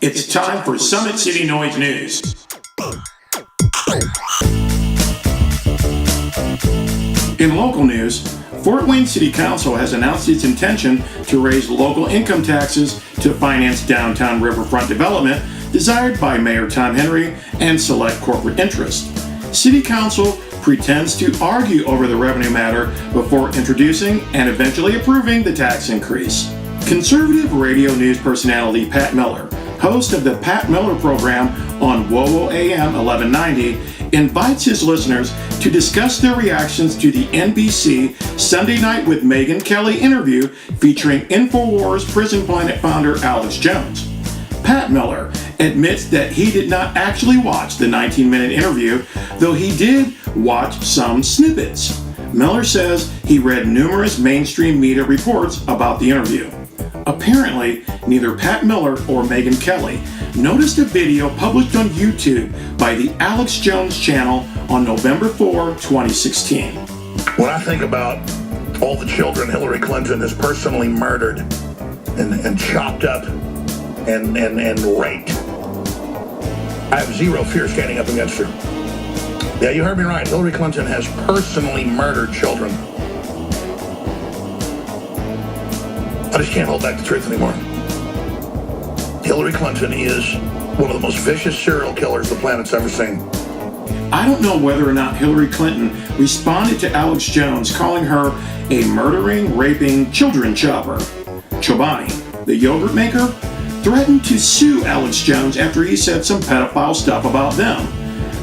It's time for Summit City Noise News. In local news, Fort Wayne City Council has announced its intention to raise local income taxes to finance downtown riverfront development desired by Mayor Tom Henry and select corporate interests. City Council pretends to argue over the revenue matter before introducing and eventually approving the tax increase. Conservative radio news personality Pat Miller, host of the Pat Miller program on WOWO AM 1190, invites his listeners to discuss their reactions to the NBC Sunday Night with Megyn Kelly interview featuring InfoWars Prison Planet founder Alex Jones. Pat Miller admits that he did not actually watch the 19-minute interview, though he did watch some snippets. Miller says he read numerous mainstream media reports about the interview. Apparently, neither Pat Miller or Megyn Kelly noticed a video published on YouTube by the Alex Jones channel on November 4, 2016. When I think about all the children Hillary Clinton has personally murdered and chopped up and raped, I have zero fear standing up against her. Yeah, you heard me right. Hillary Clinton has personally murdered children. I just can't hold back the truth anymore. Hillary Clinton is one of the most vicious serial killers the planet's ever seen. I don't know whether or not Hillary Clinton responded to Alex Jones calling her a murdering, raping children chopper. Chobani, the yogurt maker, threatened to sue Alex Jones after he said some pedophile stuff about them.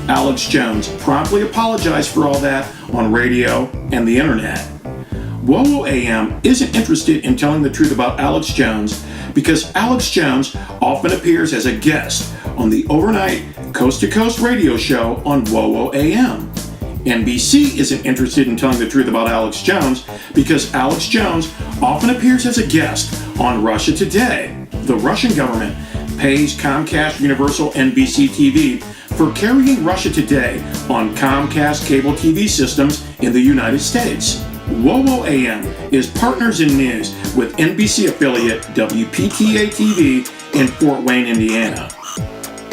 Alex Jones promptly apologized for all that on radio and the internet. WOWO AM isn't interested in telling the truth about Alex Jones because Alex Jones often appears as a guest on the overnight coast-to-coast radio show on WOWO AM. NBC isn't interested in telling the truth about Alex Jones because Alex Jones often appears as a guest on Russia Today. The Russian government pays Comcast Universal NBC TV for carrying Russia Today on Comcast cable TV systems in the United States. WOWO AM is partners in news with NBC affiliate WPTA-TV in Fort Wayne, Indiana.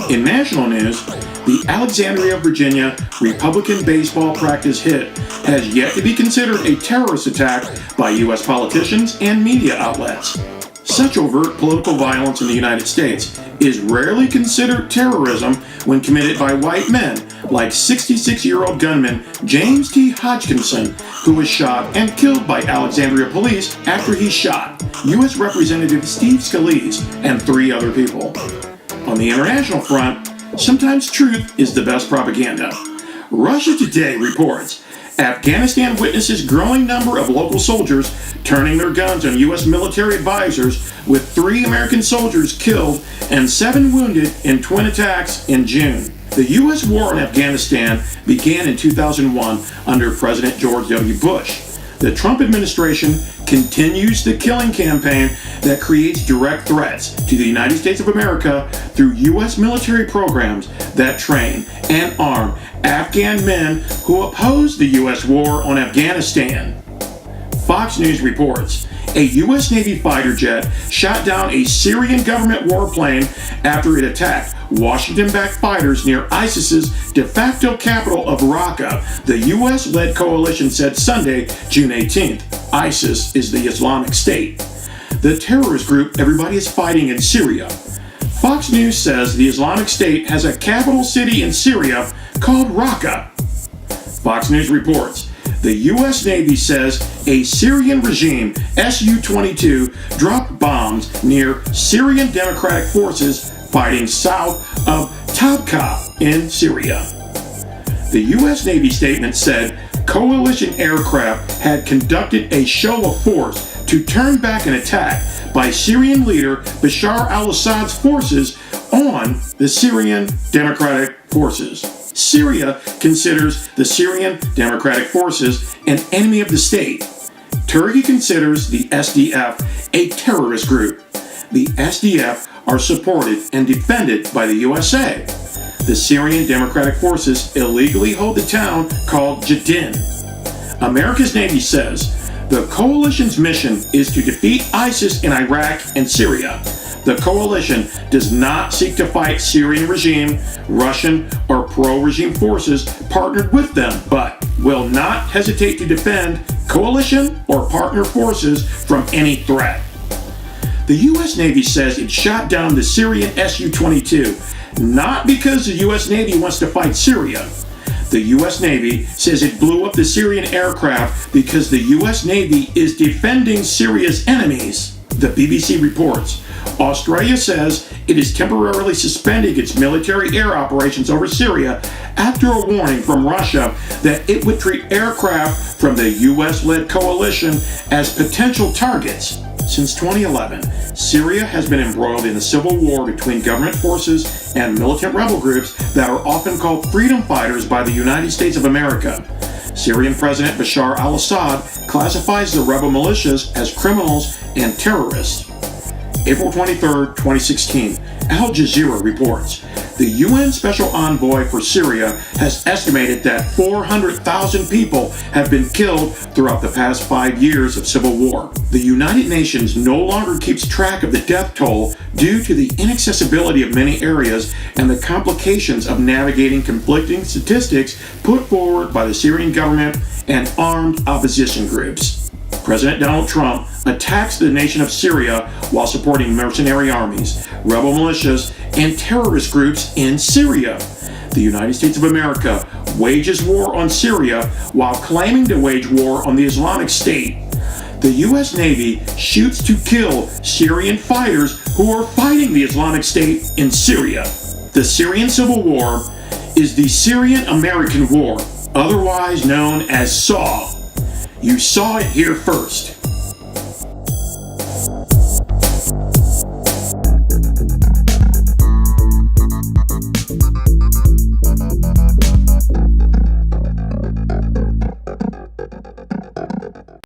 In national news, the Alexandria, Virginia Republican baseball practice hit has yet to be considered a terrorist attack by U.S. politicians and media outlets. Such overt political violence in the United States is rarely considered terrorism when committed by white men, like 66-year-old gunman James T. Hodgkinson, who was shot and killed by Alexandria police after he shot U.S. Representative Steve Scalise and 3 other people. On the international front, sometimes truth is the best propaganda. Russia Today reports Afghanistan witnesses growing number of local soldiers turning their guns on U.S. military advisors, with 3 American soldiers killed and 7 wounded in twin attacks in June. The U.S. war in Afghanistan began in 2001 under President George W. Bush. The Trump administration continues the killing campaign that creates direct threats to the United States of America through U.S. military programs that train and arm Afghan men who oppose the U.S. war on Afghanistan. Fox News reports a U.S. Navy fighter jet shot down a Syrian government warplane after it attacked Washington-backed fighters near ISIS's de facto capital of Raqqa, the U.S.-led coalition said Sunday, June 18th. ISIS is the Islamic State, the terrorist group everybody is fighting in Syria. Fox News says the Islamic State has a capital city in Syria called Raqqa. Fox News reports the U.S. Navy says a Syrian regime Su-22 dropped bombs near Syrian Democratic Forces fighting south of Tabqa in Syria. The U.S. Navy statement said coalition aircraft had conducted a show of force to turn back an attack by Syrian leader Bashar al-Assad's forces on the Syrian Democratic Forces. Syria considers the Syrian Democratic Forces an enemy of the state. Turkey considers the SDF a terrorist group. The SDF are supported and defended by the USA. The Syrian Democratic Forces illegally hold the town called Jadin. America's Navy says the coalition's mission is to defeat ISIS in Iraq and Syria. The coalition does not seek to fight Syrian regime, Russian, or pro-regime forces partnered with them, but will not hesitate to defend coalition or partner forces from any threat. The U.S. Navy says it shot down the Syrian Su-22, not because the U.S. Navy wants to fight Syria. The U.S. Navy says it blew up the Syrian aircraft because the U.S. Navy is defending Syria's enemies. The BBC reports Australia says it is temporarily suspending its military air operations over Syria after a warning from Russia that it would treat aircraft from the U.S.-led coalition as potential targets. Since 2011, Syria has been embroiled in a civil war between government forces and militant rebel groups that are often called freedom fighters by the United States of America. Syrian President Bashar al-Assad classifies the rebel militias as criminals and terrorists. April 23, 2016, Al Jazeera reports the UN Special Envoy for Syria has estimated that 400,000 people have been killed throughout the past 5 years of civil war. The United Nations no longer keeps track of the death toll due to the inaccessibility of many areas and the complications of navigating conflicting statistics put forward by the Syrian government and armed opposition groups. President Donald Trump attacks the nation of Syria while supporting mercenary armies, rebel militias, and terrorist groups in Syria. The United States of America wages war on Syria while claiming to wage war on the Islamic State. The U.S. Navy shoots to kill Syrian fighters who are fighting the Islamic State in Syria. The Syrian Civil War is the Syrian-American War, otherwise known as SAW. You saw it here first.